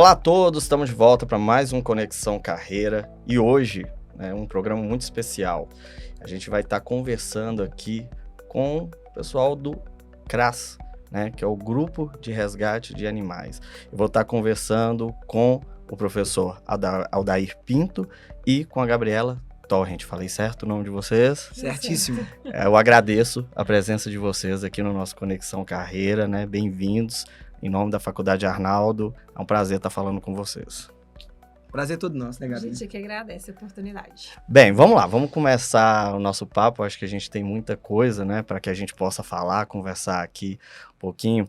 Olá a todos, estamos de volta para mais um Conexão Carreira e hoje é um programa muito especial. A gente vai estar conversando aqui com o pessoal do CRAS, né, que é o Grupo de Resgate de Animais. Eu vou estar conversando com o professor Aldair Pinto e com a Gabriela Torrent. Falei certo o nome de vocês? Certíssimo. Eu agradeço a presença de vocês aqui no nosso Conexão Carreira, né? Bem-vindos. Em nome da Faculdade Arnaldo, é um prazer estar falando com vocês. Prazer é todo nosso, né, Gabi? A gente que agradece a oportunidade. Bem, vamos lá, vamos começar o nosso papo. Acho que a gente tem muita coisa, né, para que a gente possa falar, conversar aqui um pouquinho.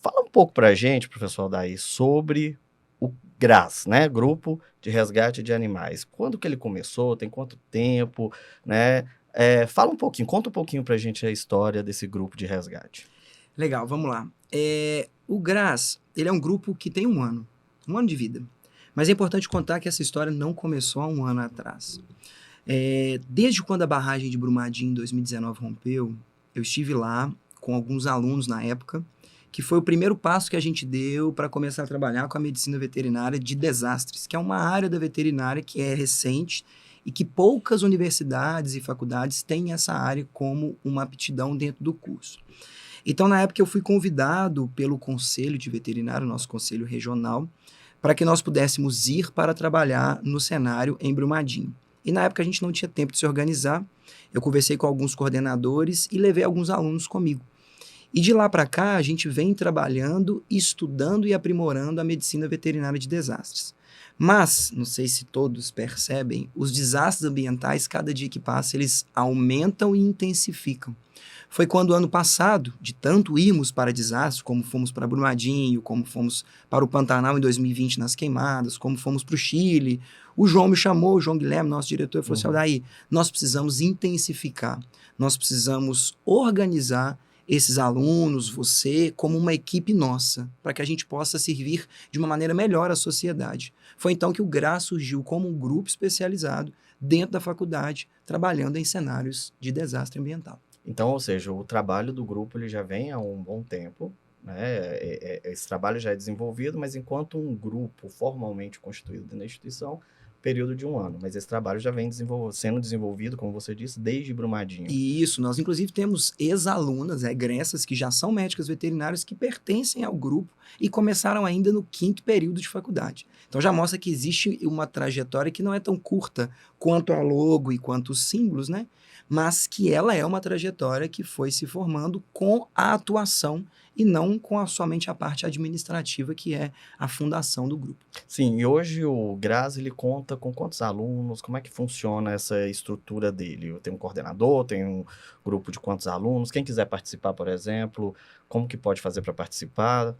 Fala um pouco para a gente, professor Aldair, sobre o GRAS, né, Grupo de Resgate de Animais. Quando que ele começou? Tem quanto tempo? Né? Fala um pouquinho, conta um pouquinho para a gente a história desse grupo de resgate. Legal, vamos lá. O GRAS, ele é um grupo que tem um ano de vida. Mas é importante contar que essa história não começou há um ano atrás. Desde quando a barragem de Brumadinho, em 2019, rompeu, eu estive lá com alguns alunos na época, que foi o primeiro passo que a gente deu para começar a trabalhar com a medicina veterinária de desastres, que é uma área da veterinária que é recente e que poucas universidades e faculdades têm essa área como uma aptidão dentro do curso. Então, na época, eu fui convidado pelo Conselho de Veterinário, nosso Conselho Regional, para que nós pudéssemos ir para trabalhar no cenário em Brumadinho. E na época a gente não tinha tempo de se organizar, eu conversei com alguns coordenadores e levei alguns alunos comigo. E de lá para cá, a gente vem trabalhando, estudando e aprimorando a medicina veterinária de desastres. Mas, não sei se todos percebem, os desastres ambientais, cada dia que passa, eles aumentam e intensificam. Foi quando, ano passado, de tanto irmos para desastres, como fomos para Brumadinho, como fomos para o Pantanal em 2020 nas queimadas, como fomos para o Chile, o João me chamou, o João Guilherme, nosso diretor, e falou assim, Aldair, nós precisamos intensificar, nós precisamos organizar esses alunos, você, como uma equipe nossa, para que a gente possa servir de uma maneira melhor à sociedade. Foi então que o GRAS surgiu como um grupo especializado dentro da faculdade, trabalhando em cenários de desastre ambiental. Então, ou seja, o trabalho do grupo ele já vem há um bom tempo, né? Esse trabalho já é desenvolvido, mas enquanto um grupo formalmente constituído dentro da instituição, período de um ano. Mas esse trabalho já vem sendo desenvolvido, como você disse, desde Brumadinho. Isso, nós inclusive temos ex-alunas, egressas, que já são médicas veterinárias que pertencem ao grupo e começaram ainda no 5º período de faculdade. Então já mostra que existe uma trajetória que não é tão curta quanto a logo e quanto os símbolos, né? Mas que ela é uma trajetória que foi se formando com a atuação e não com somente a parte administrativa, que é a fundação do grupo. Sim, e hoje o GRAS, ele conta com quantos alunos? Como é que funciona essa estrutura dele? Tem um coordenador, tem um grupo de quantos alunos? Quem quiser participar, por exemplo, como que pode fazer para participar?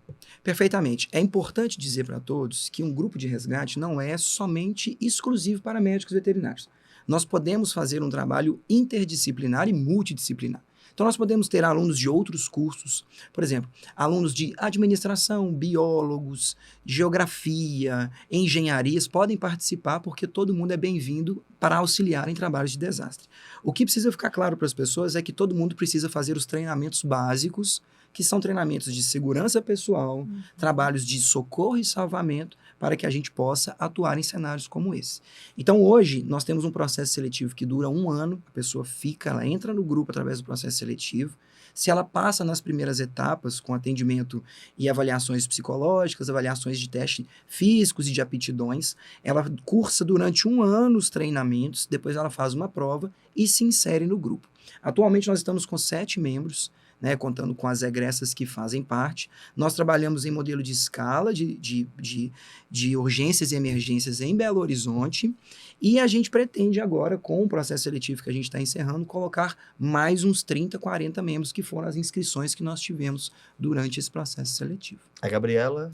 Perfeitamente. É importante dizer para todos que um grupo de resgate não é somente exclusivo para médicos veterinários. Nós podemos fazer um trabalho interdisciplinar e multidisciplinar. Então, nós podemos ter alunos de outros cursos, por exemplo, alunos de administração, biólogos, geografia, engenharias, podem participar porque todo mundo é bem-vindo para auxiliar em trabalhos de desastre. O que precisa ficar claro para as pessoas é que todo mundo precisa fazer os treinamentos básicos, que são treinamentos de segurança pessoal, trabalhos de socorro e salvamento, para que a gente possa atuar em cenários como esse. Então, hoje, nós temos um processo seletivo que dura um ano, a pessoa ela entra no grupo através do processo seletivo. Se ela passa nas primeiras etapas, com atendimento e avaliações psicológicas, avaliações de testes físicos e de aptidões, ela cursa durante um ano os treinamentos, depois ela faz uma prova e se insere no grupo. Atualmente, nós estamos com 7 membros, né, contando com as egressas que fazem parte. Nós trabalhamos em modelo de escala de urgências e emergências em Belo Horizonte e a gente pretende agora, com o processo seletivo que a gente está encerrando, colocar mais uns 30, 40 membros, que foram as inscrições que nós tivemos durante esse processo seletivo. A Gabriela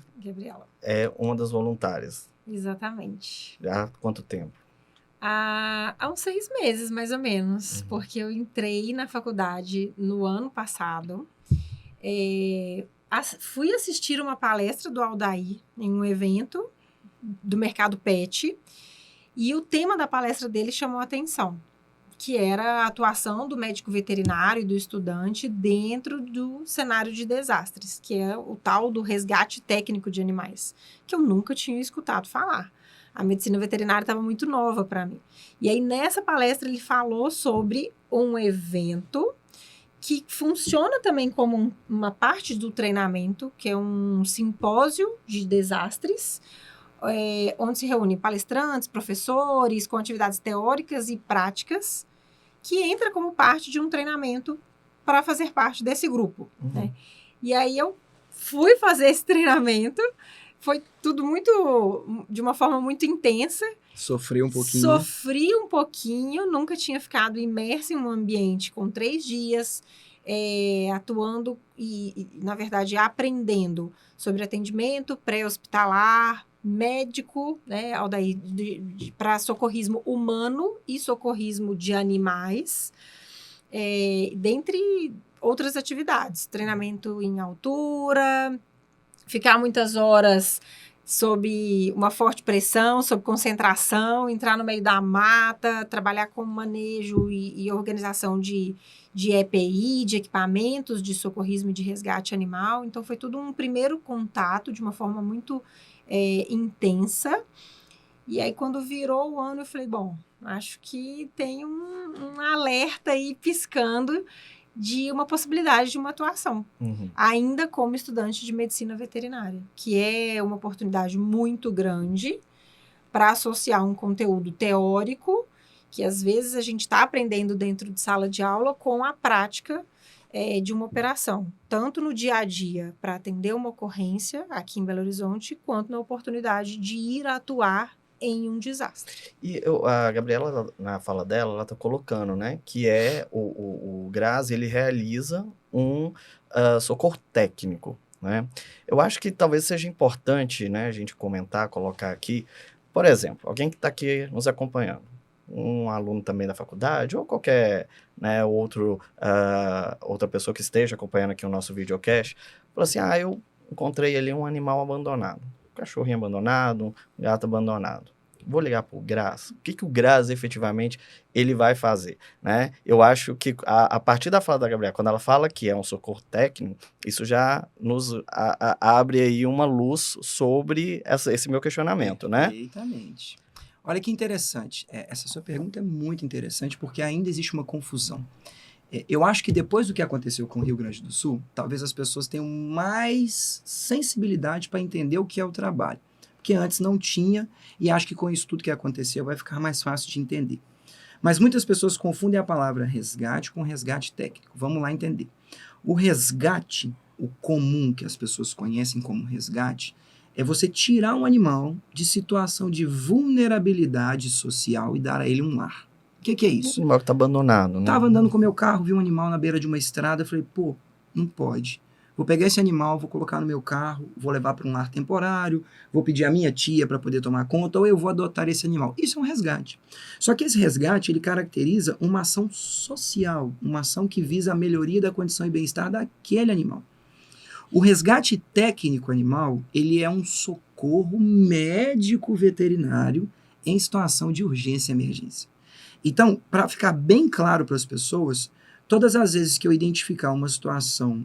é uma das voluntárias. Exatamente. Já há quanto tempo? Há uns 6 meses, mais ou menos, porque eu entrei na faculdade no ano passado. Fui assistir uma palestra do Aldair em um evento do mercado pet e o tema da palestra dele chamou a atenção. que era a atuação do médico veterinário e do estudante dentro do cenário de desastres, que é o tal do resgate técnico de animais, que eu nunca tinha escutado falar. A medicina veterinária estava muito nova para mim. E aí, nessa palestra, ele falou sobre um evento que funciona também como uma parte do treinamento, que é um simpósio de desastres, onde se reúnem palestrantes, professores, com atividades teóricas e práticas, que entra como parte de um treinamento para fazer parte desse grupo. Né? E aí eu fui fazer esse treinamento, foi tudo de uma forma muito intensa. Sofri um pouquinho. Sofri um pouquinho, nunca tinha ficado imersa em um ambiente com 3 dias, atuando e, na verdade, aprendendo sobre atendimento pré-hospitalar, médico, né, Aldair, para socorrismo humano e socorrismo de animais, dentre outras atividades, treinamento em altura, ficar muitas horas sob uma forte pressão, sob concentração, entrar no meio da mata, trabalhar com manejo e organização de EPI, de equipamentos de socorrismo e de resgate animal. Então, foi tudo um primeiro contato de uma forma muito intensa. E aí, quando virou o ano, eu falei, bom, acho que tem um alerta aí piscando de uma possibilidade de uma atuação, ainda como estudante de medicina veterinária, que é uma oportunidade muito grande para associar um conteúdo teórico, que às vezes a gente está aprendendo dentro de sala de aula, com a prática de uma operação, tanto no dia a dia para atender uma ocorrência aqui em Belo Horizonte, quanto na oportunidade de ir atuar em um desastre. E a Gabriela, na fala dela, ela está colocando, né, que o GRAS, ele realiza um socorro técnico, né? Eu acho que talvez seja importante, né, a gente comentar, colocar aqui, por exemplo, alguém que está aqui nos acompanhando, um aluno também da faculdade, ou qualquer, né, outra pessoa que esteja acompanhando aqui o nosso videocast, fala assim, eu encontrei ali um animal abandonado. Cachorrinho abandonado, um gato abandonado. Vou ligar para o GRAS. O que o GRAS efetivamente ele vai fazer, né? Eu acho que a partir da fala da Gabriela, quando ela fala que é um socorro técnico, isso já nos abre aí uma luz sobre esse meu questionamento, né? Perfeitamente. Olha que interessante. Essa sua pergunta é muito interessante porque ainda existe uma confusão. Eu acho que depois do que aconteceu com o Rio Grande do Sul, talvez as pessoas tenham mais sensibilidade para entender o que é o trabalho. Porque antes não tinha, e acho que com isso tudo que aconteceu vai ficar mais fácil de entender. Mas muitas pessoas confundem a palavra resgate com resgate técnico. Vamos lá entender. O resgate, o comum que as pessoas conhecem como resgate, é você tirar um animal de situação de vulnerabilidade social e dar a ele um lar. O que é isso? Um animal que está abandonado, né? Tava andando com meu carro, vi um animal na beira de uma estrada, falei, pô, não pode. Vou pegar esse animal, vou colocar no meu carro, vou levar para um lar temporário, vou pedir a minha tia para poder tomar conta, ou eu vou adotar esse animal. Isso é um resgate. Só que esse resgate, ele caracteriza uma ação social, uma ação que visa a melhoria da condição e bem-estar daquele animal. O resgate técnico animal, ele é um socorro médico veterinário em situação de urgência e emergência. Então, para ficar bem claro para as pessoas, todas as vezes que eu identificar uma situação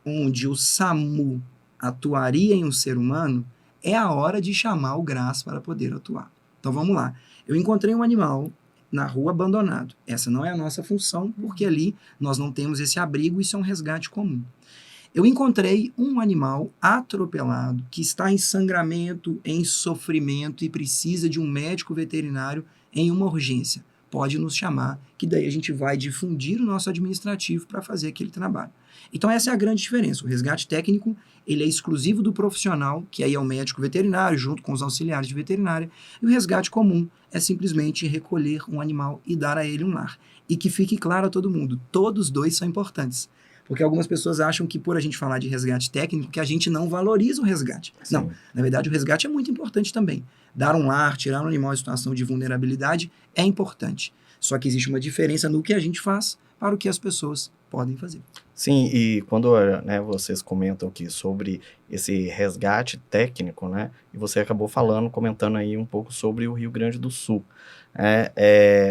onde o SAMU atuaria em um ser humano, é a hora de chamar o GRAS para poder atuar. Então vamos lá. Eu encontrei um animal na rua abandonado. Essa não é a nossa função, porque ali nós não temos esse abrigo, isso é um resgate comum. Eu encontrei um animal atropelado que está em sangramento, em sofrimento e precisa de um médico veterinário em uma urgência. Pode nos chamar, que daí a gente vai difundir o nosso administrativo para fazer aquele trabalho. Então essa é a grande diferença. O resgate técnico, ele é exclusivo do profissional, que aí é o médico veterinário, junto com os auxiliares de veterinária, e o resgate comum é simplesmente recolher um animal e dar a ele um lar. E que fique claro a todo mundo, todos dois são importantes. Porque algumas pessoas acham que por a gente falar de resgate técnico, que a gente não valoriza o resgate. Sim. Não, na verdade o resgate é muito importante também. Dar um lar, tirar um animal em situação de vulnerabilidade é importante. Só que existe uma diferença no que a gente faz para o que as pessoas podem fazer. Sim, e quando, né, vocês comentam aqui sobre esse resgate técnico, né, e você acabou comentando aí um pouco sobre o Rio Grande do Sul, né,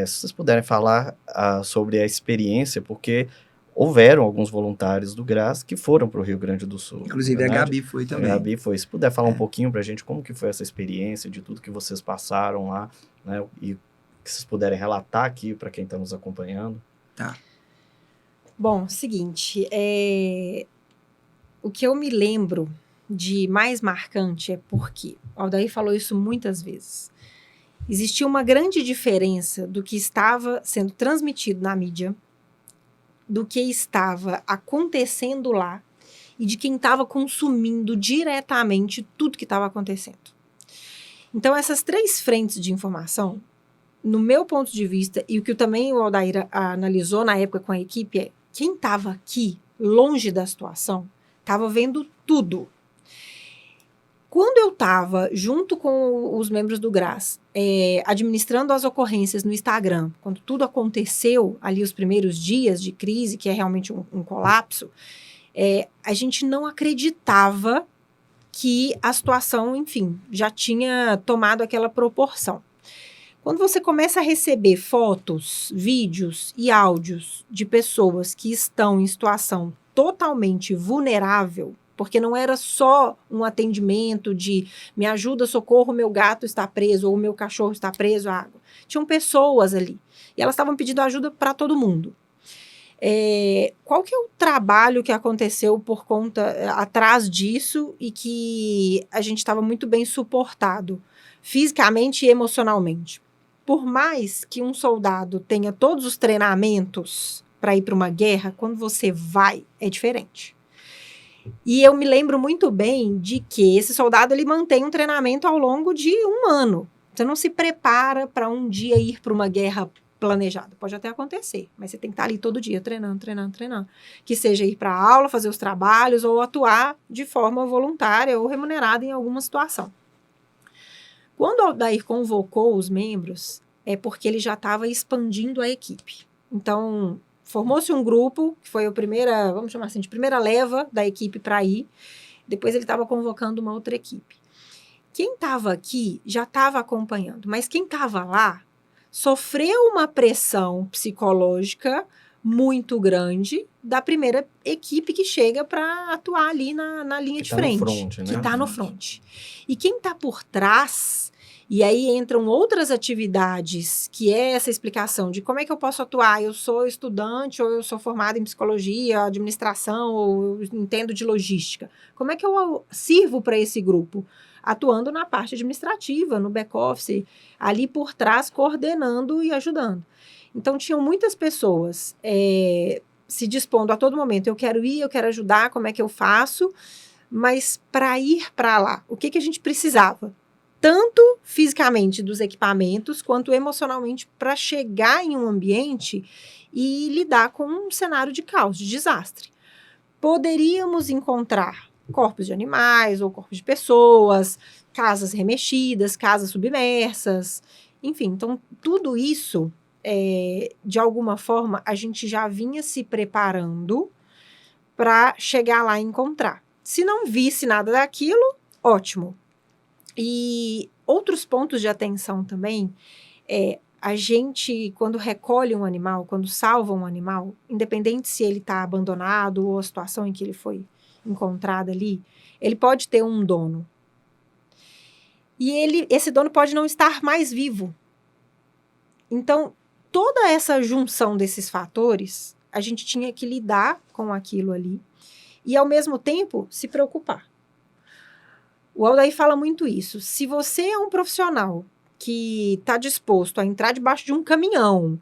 se vocês puderem falar sobre a experiência, porque houveram alguns voluntários do GRAS que foram para o Rio Grande do Sul, não é Inclusive a verdade? Gabi foi A também. Gabi foi. Se puder falar um É. pouquinho para a gente como que foi essa experiência, de tudo que vocês passaram lá, né, e que vocês puderem relatar aqui para quem está nos acompanhando. Tá. Bom, seguinte, o que eu me lembro de mais marcante é porque, o Aldair falou isso muitas vezes, existia uma grande diferença do que estava sendo transmitido na mídia, do que estava acontecendo lá e de quem estava consumindo diretamente tudo que estava acontecendo. Então, essas 3 frentes de informação, no meu ponto de vista, e o que também o Aldair analisou na época com a equipe, é quem estava aqui, longe da situação, estava vendo tudo. Quando eu estava junto com os membros do GRAS, administrando as ocorrências no Instagram, quando tudo aconteceu, ali os primeiros dias de crise, que é realmente um colapso, a gente não acreditava que a situação, enfim, já tinha tomado aquela proporção. Quando você começa a receber fotos, vídeos e áudios de pessoas que estão em situação totalmente vulnerável, porque não era só um atendimento de me ajuda, socorro, meu gato está preso ou meu cachorro está preso à água. Tinham pessoas ali e elas estavam pedindo ajuda para todo mundo. Qual que é o trabalho que aconteceu por conta atrás disso e que a gente estava muito bem suportado fisicamente e emocionalmente? Por mais que um soldado tenha todos os treinamentos para ir para uma guerra, quando você vai, é diferente. E eu me lembro muito bem de que esse soldado ele mantém um treinamento ao longo de 1 ano. Você não se prepara para um dia ir para uma guerra planejada. Pode até acontecer, mas você tem que estar ali todo dia treinando. Que seja ir para a aula, fazer os trabalhos ou atuar de forma voluntária ou remunerada em alguma situação. Quando o Aldair convocou os membros, é porque ele já estava expandindo a equipe. Então, formou-se um grupo, que foi a primeira, vamos chamar assim, de primeira leva da equipe para ir. Depois ele estava convocando uma outra equipe. Quem estava aqui já estava acompanhando, mas quem estava lá sofreu uma pressão psicológica muito grande da primeira equipe que chega para atuar ali na linha de frente. No front, né? Que está no front. E quem está por trás, e aí entram outras atividades, que é essa explicação de como é que eu posso atuar. Eu sou estudante, ou eu sou formada em psicologia, administração, ou eu entendo de logística. Como é que eu sirvo para esse grupo? Atuando na parte administrativa, no back-office, ali por trás, coordenando e ajudando. Então, tinham muitas pessoas se dispondo a todo momento. Eu quero ir, eu quero ajudar, como é que eu faço? Mas para ir para lá, o que a gente precisava? Tanto fisicamente dos equipamentos, quanto emocionalmente para chegar em um ambiente e lidar com um cenário de caos, de desastre. Poderíamos encontrar corpos de animais ou corpos de pessoas, casas remexidas, casas submersas, enfim. Então, tudo isso, de alguma forma, a gente já vinha se preparando para chegar lá e encontrar. Se não visse nada daquilo, ótimo. E outros pontos de atenção também a gente, quando recolhe um animal, quando salva um animal, independente se ele está abandonado ou a situação em que ele foi encontrado ali, ele pode ter um dono. E esse dono pode não estar mais vivo. Então, toda essa junção desses fatores, a gente tinha que lidar com aquilo ali e, ao mesmo tempo, se preocupar. O Aldair fala muito isso. Se você é um profissional que está disposto a entrar debaixo de um caminhão,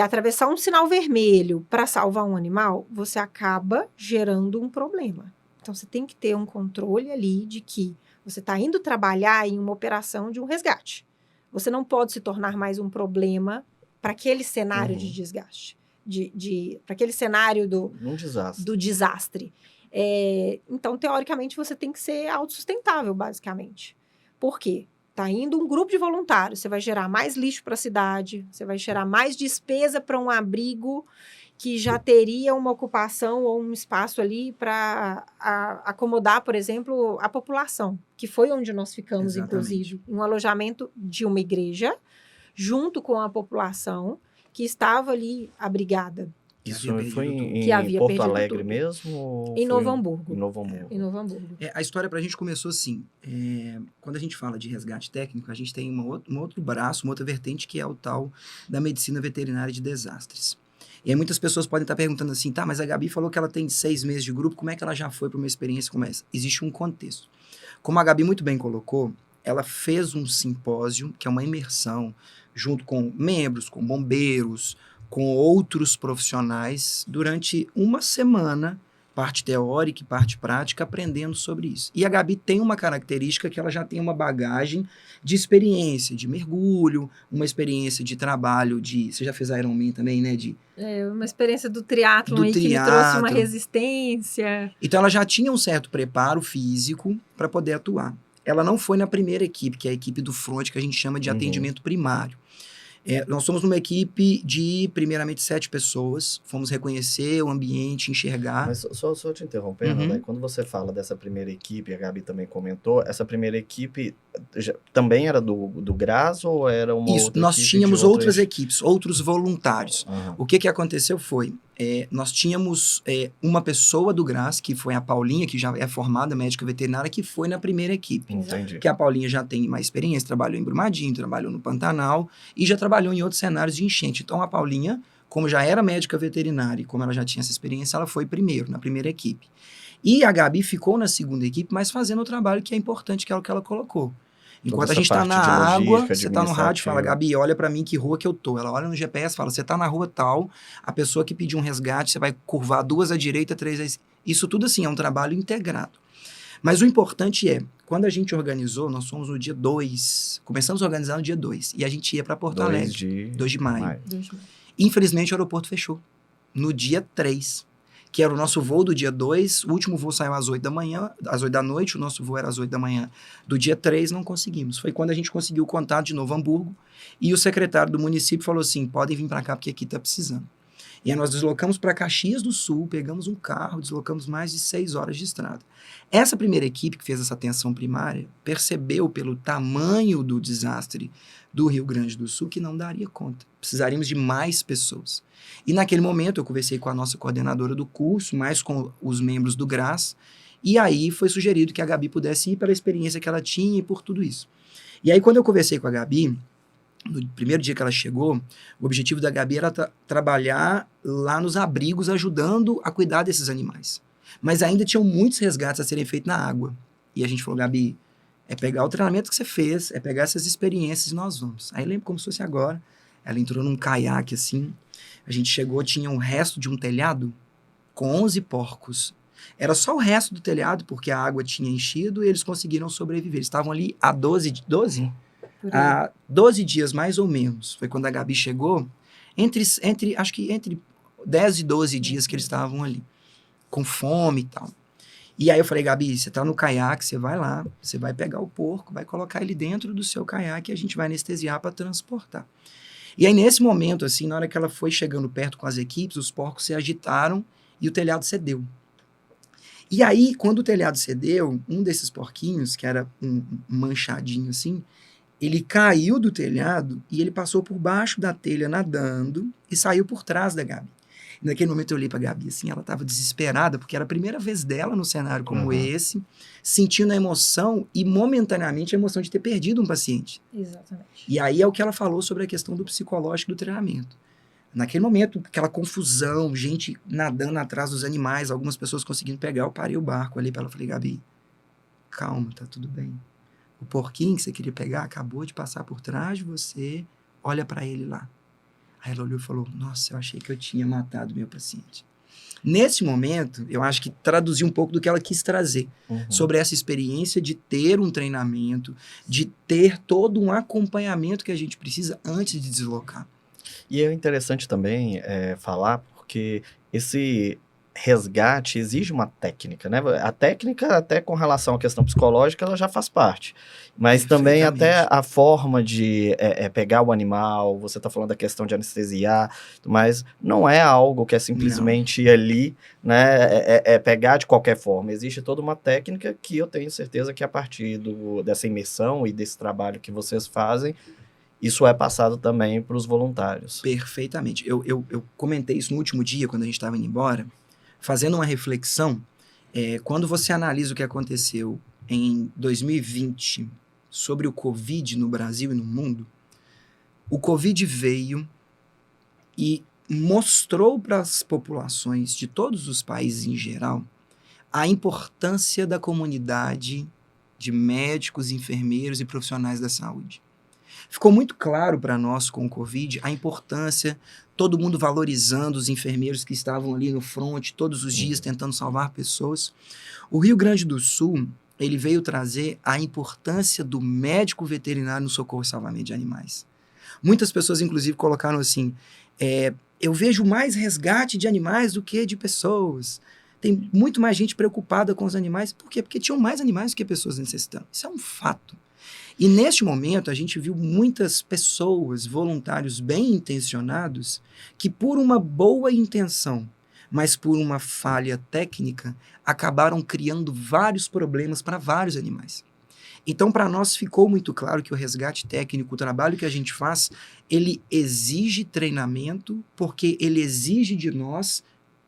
atravessar um sinal vermelho para salvar um animal, você acaba gerando um problema. Então, você tem que ter um controle ali de que você está indo trabalhar em uma operação de um resgate. Você não pode se tornar mais um problema para aquele cenário de desgaste, para aquele cenário do desastre. Então, teoricamente, você tem que ser autossustentável, basicamente. Por quê? Está indo um grupo de voluntários, você vai gerar mais lixo para a cidade, você vai gerar mais despesa para um abrigo que já teria uma ocupação ou um espaço ali para acomodar, por exemplo, a população, que foi onde nós ficamos, Exatamente. inclusive, um alojamento de uma igreja, junto com a população que estava ali abrigada, Que Isso havia foi perdido tudo. que em havia Porto perdido Alegre tudo. mesmo? Ou Em foi Novo Hamburgo. Em Novo Hamburgo. Em Novo Hamburgo. A história pra gente começou assim. Quando a gente fala de resgate técnico, a gente tem um outro braço, uma outra vertente, que é o tal da medicina veterinária de desastres. E aí muitas pessoas podem estar perguntando assim, tá, mas a Gabi falou que ela tem 6 meses de grupo, como é que ela já foi para uma experiência como essa? Existe um contexto. Como a Gabi muito bem colocou, ela fez um simpósio, que é uma imersão, junto com membros, com bombeiros, com outros profissionais, durante uma semana, parte teórica e parte prática, aprendendo sobre isso. E a Gabi tem uma característica que ela já tem uma bagagem de experiência, de mergulho, uma experiência de trabalho, você já fez Ironman também, né? Uma experiência do triatlon Do aí que lhe trouxe uma triatlon. resistência. Então ela já tinha um certo preparo físico para poder atuar. Ela não foi na primeira equipe, que é a equipe do front, que a gente chama de atendimento primário. Nós somos uma equipe de, primeiramente, 7 pessoas. Fomos reconhecer o ambiente, enxergar. Mas só te interrompendo, né? Quando você fala dessa primeira equipe, a Gabi também comentou, essa primeira equipe também era do GRAS ou era uma Isso, outra nós equipe tínhamos de outras equipes, outros voluntários. Aham. O que aconteceu foi, nós tínhamos uma pessoa do GRAS, que foi a Paulinha, que já é formada médica veterinária, que foi na primeira equipe. Entendi. Que a Paulinha já tem mais experiência, trabalhou em Brumadinho, trabalhou no Pantanal e já trabalhou em outros cenários de enchente. Então a Paulinha, como já era médica veterinária e como ela já tinha essa experiência, ela foi primeiro, na primeira equipe. E a Gabi ficou na segunda equipe, mas fazendo o trabalho que é importante, que é o que ela colocou. Enquanto a gente está na água, você está no rádio e fala, Gabi, olha para mim que rua que eu tô. Ela olha no GPS e fala, você está na rua tal, a pessoa que pediu um resgate, você vai curvar 2 à direita, 3 à esquerda. Isso tudo assim, é um trabalho integrado. Mas o importante é, quando a gente organizou, nós fomos no dia 2, começamos a organizar no dia 2, e a gente ia para Porto Alegre, 2 de maio. Infelizmente o aeroporto fechou, no dia 3, que era o nosso voo do dia 2, o último voo saiu às 8 da manhã, às 8 da noite, o nosso voo era às 8 da manhã. Do dia 3 não conseguimos. Foi quando a gente conseguiu o contato de Novo Hamburgo e o secretário do município falou assim, podem vir para cá porque aqui está precisando. E aí nós deslocamos para Caxias do Sul, pegamos um carro, deslocamos mais de 6 horas de estrada. Essa primeira equipe que fez essa atenção primária percebeu pelo tamanho do desastre do Rio Grande do Sul que não daria conta. Precisaríamos de mais pessoas. E naquele momento eu conversei com a nossa coordenadora do curso, mais com os membros do GRAS, e aí foi sugerido que a Gabi pudesse ir pela experiência que ela tinha e por tudo isso. E aí quando eu conversei com a Gabi, no primeiro dia que ela chegou, o objetivo da Gabi era trabalhar lá nos abrigos, ajudando a cuidar desses animais. Mas ainda tinham muitos resgates a serem feitos na água. E a gente falou, Gabi, é pegar o treinamento que você fez, é pegar essas experiências e nós vamos. Aí lembro como se fosse agora, ela entrou num caiaque assim, a gente chegou, tinha um resto de um telhado com 11 porcos. Era só o resto do telhado, porque a água tinha enchido e eles conseguiram sobreviver. Eles estavam ali há 12 há 12 dias, mais ou menos. Foi quando a Gabi chegou, acho que entre 10 e 12 dias que eles estavam ali, com fome e tal. E aí eu falei, Gabi, você tá no caiaque, você vai lá, você vai pegar o porco, vai colocar ele dentro do seu caiaque e a gente vai anestesiar para transportar. E aí nesse momento, assim, na hora que ela foi chegando perto com as equipes, os porcos se agitaram e o telhado cedeu. E aí, quando o telhado cedeu, um desses porquinhos, que era um manchadinho assim, ele caiu do telhado e ele passou por baixo da telha nadando e saiu por trás da Gabi. E naquele momento eu olhei pra Gabi, assim, ela estava desesperada, porque era a primeira vez dela num cenário como esse, sentindo a emoção e momentaneamente a emoção de ter perdido um paciente. Exatamente. E aí é o que ela falou sobre a questão do psicológico do treinamento. Naquele momento, aquela confusão, gente nadando atrás dos animais, algumas pessoas conseguindo pegar, eu parei o barco ali pra ela, falei, Gabi, calma, tá tudo bem. O porquinho que você queria pegar acabou de passar por trás de você, olha pra ele lá. Aí ela olhou e falou, nossa, eu achei que eu tinha matado meu paciente. Nesse momento, eu acho que traduziu um pouco do que ela quis trazer, sobre essa experiência de ter um treinamento, de ter todo um acompanhamento que a gente precisa antes de deslocar. E é interessante também falar, porque esse resgate exige uma técnica, né? A técnica, até com relação à questão psicológica, ela já faz parte. Mas também até a forma de pegar o animal, você está falando da questão de anestesiar, mas não é algo que é simplesmente ir ali, né? Pegar de qualquer forma. Existe toda uma técnica que eu tenho certeza que a partir dessa imersão e desse trabalho que vocês fazem, isso é passado também para os voluntários. Perfeitamente. Eu comentei isso no último dia, quando a gente estava indo embora, fazendo uma reflexão. Quando você analisa o que aconteceu em 2020 sobre o Covid no Brasil e no mundo, o Covid veio e mostrou para as populações de todos os países em geral a importância da comunidade de médicos, enfermeiros e profissionais da saúde. Ficou muito claro para nós com o Covid a importância, todo mundo valorizando os enfermeiros que estavam ali no front todos os dias tentando salvar pessoas. O Rio Grande do Sul, ele veio trazer a importância do médico veterinário no socorro e salvamento de animais. Muitas pessoas, inclusive, colocaram assim, eu vejo mais resgate de animais do que de pessoas. Tem muito mais gente preocupada com os animais. Por quê? Porque tinham mais animais do que pessoas necessitando. Isso é um fato. E neste momento a gente viu muitas pessoas, voluntários bem intencionados, que por uma boa intenção, mas por uma falha técnica, acabaram criando vários problemas para vários animais. Então, para nós ficou muito claro que o resgate técnico, o trabalho que a gente faz, ele exige treinamento, porque ele exige de nós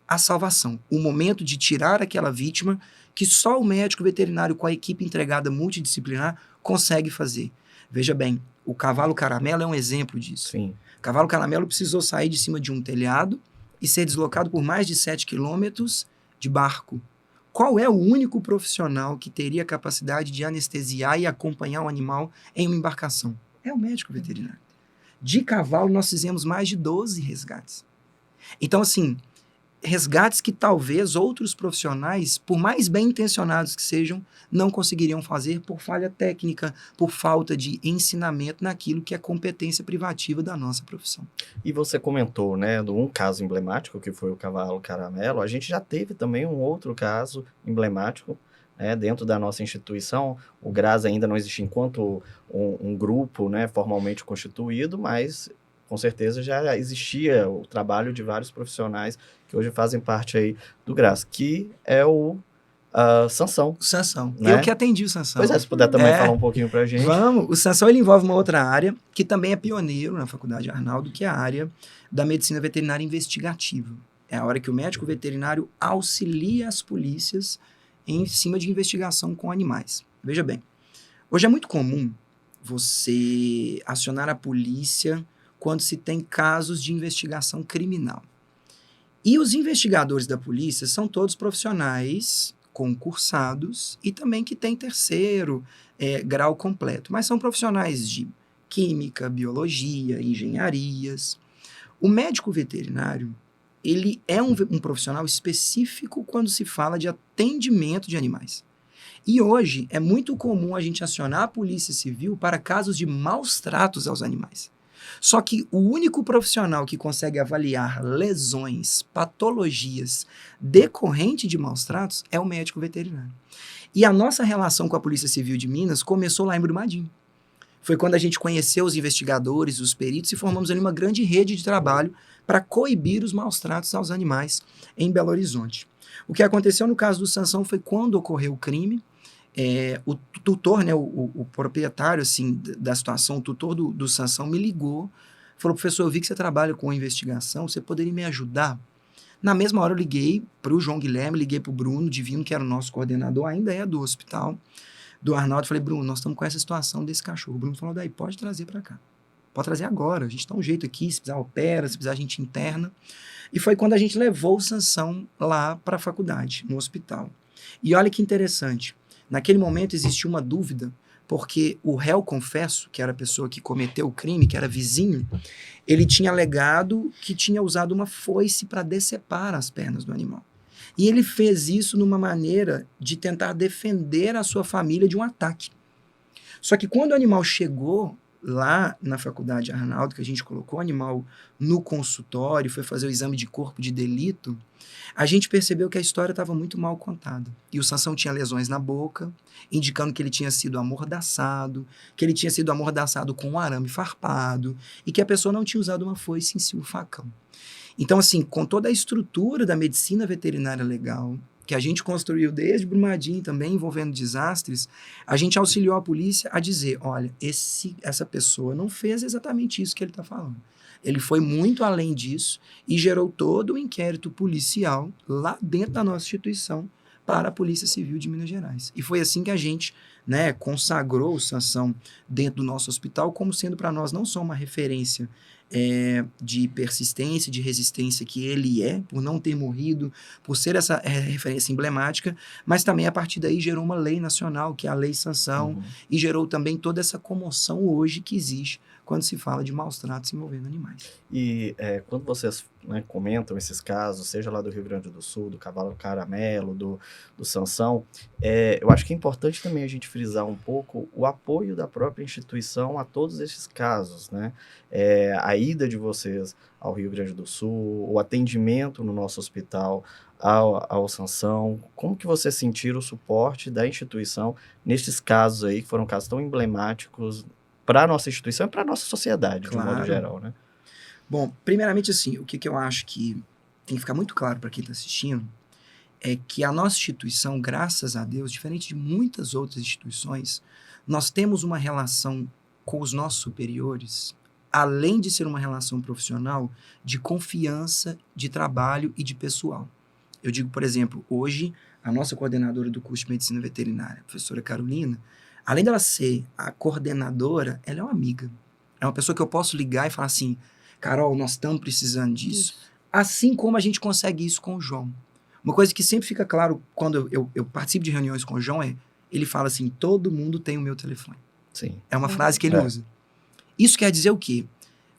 a salvação, o momento de tirar aquela vítima que só o médico veterinário com a equipe entregada multidisciplinar consegue fazer. Veja bem, o cavalo caramelo é um exemplo disso. Sim. O cavalo caramelo precisou sair de cima de um telhado e ser deslocado por mais de 7 quilômetros de barco. Qual é o único profissional que teria capacidade de anestesiar e acompanhar o animal em uma embarcação? É o médico veterinário. De cavalo, nós fizemos mais de 12 resgates. Então, assim, resgates que talvez outros profissionais, por mais bem intencionados que sejam, não conseguiriam fazer por falha técnica, por falta de ensinamento naquilo que é competência privativa da nossa profissão. E você comentou, né, de um caso emblemático, que foi o cavalo caramelo. A gente já teve também um outro caso emblemático, né, dentro da nossa instituição. O GRAS ainda não existe enquanto um grupo, né, formalmente constituído, mas com certeza já existia o trabalho de vários profissionais que hoje fazem parte aí do GRAS, que é o Sansão. O Sansão. Né? Eu que atendi o Sansão. Pois é, se puder também falar um pouquinho pra gente. Vamos. O Sansão, ele envolve uma outra área, que também é pioneiro na Faculdade Arnaldo, que é a área da medicina veterinária investigativa. É a hora que o médico veterinário auxilia as polícias em cima de investigação com animais. Veja bem, hoje é muito comum você acionar a polícia quando se tem casos de investigação criminal. E os investigadores da polícia são todos profissionais concursados e também que têm terceiro grau completo, mas são profissionais de química, biologia, engenharias. O médico veterinário, ele é um profissional específico quando se fala de atendimento de animais. E hoje é muito comum a gente acionar a polícia civil para casos de maus tratos aos animais. Só que o único profissional que consegue avaliar lesões, patologias decorrentes de maus tratos é o médico veterinário. E a nossa relação com a Polícia Civil de Minas começou lá em Brumadinho. Foi quando a gente conheceu os investigadores, os peritos, e formamos ali uma grande rede de trabalho para coibir os maus tratos aos animais em Belo Horizonte. O que aconteceu no caso do Sansão foi quando ocorreu o crime. O tutor, né, o proprietário assim, da situação, o tutor do Sansão me ligou, falou: professor, eu vi que você trabalha com investigação, você poderia me ajudar? Na mesma hora eu liguei para o João Guilherme, liguei para o Bruno Divino, que era o nosso coordenador, ainda é do hospital, do Arnaldo. Falei: Bruno, nós estamos com essa situação desse cachorro. O Bruno falou: daí, pode trazer para cá, pode trazer agora, a gente dá um jeito aqui, se precisar opera, se precisar a gente interna. E foi quando a gente levou o Sansão lá para a faculdade, no hospital. E olha que interessante, naquele momento existia uma dúvida, porque o réu confesso, que era a pessoa que cometeu o crime, que era vizinho, ele tinha alegado que tinha usado uma foice para decepar as pernas do animal. E ele fez isso numa maneira de tentar defender a sua família de um ataque. Só que quando o animal chegou lá na faculdade Arnaldo, que a gente colocou o animal no consultório, foi fazer o exame de corpo de delito, a gente percebeu que a história estava muito mal contada. E o Sansão tinha lesões na boca, indicando que ele tinha sido amordaçado, que ele tinha sido amordaçado com um arame farpado, e que a pessoa não tinha usado uma foice em si, o facão. Então, assim, com toda a estrutura da medicina veterinária legal, que a gente construiu desde Brumadinho também, envolvendo desastres, a gente auxiliou a polícia a dizer, olha, essa pessoa não fez exatamente isso que ele está falando. Ele foi muito além disso e gerou todo o inquérito policial lá dentro da nossa instituição para a Polícia Civil de Minas Gerais. E foi assim que a gente, né, consagrou o Sansão dentro do nosso hospital como sendo para nós não só uma referência de persistência, de resistência que ele por não ter morrido, por ser essa referência emblemática, mas também a partir daí gerou uma lei nacional, que é a Lei Sansão, e gerou também toda essa comoção hoje que existe quando se fala de maus tratos envolvendo animais. E quando vocês, né, comentam esses casos, seja lá do Rio Grande do Sul, do Cavalo Caramelo, do Sansão, eu acho que é importante também a gente frisar um pouco o apoio da própria instituição a todos esses casos, né? A ida de vocês ao Rio Grande do Sul, o atendimento no nosso hospital ao Sansão, como que vocês sentiram o suporte da instituição nesses casos aí, que foram casos tão emblemáticos para a nossa instituição e para a nossa sociedade, de um modo geral, né? Bom, primeiramente, assim, o que eu acho que tem que ficar muito claro para quem está assistindo é que a nossa instituição, graças a Deus, diferente de muitas outras instituições, nós temos uma relação com os nossos superiores, além de ser uma relação profissional, de confiança, de trabalho e de pessoal. Eu digo, por exemplo, hoje, a nossa coordenadora do curso de Medicina Veterinária, a professora Carolina, além dela ser a coordenadora, ela é uma amiga. É uma pessoa que eu posso ligar e falar assim, Carol, nós estamos precisando disso. Assim como a gente consegue isso com o João. Uma coisa que sempre fica claro quando eu participo de reuniões com o João ele fala assim, todo mundo tem o meu telefone. Sim. É uma frase que ele usa. Isso quer dizer o quê?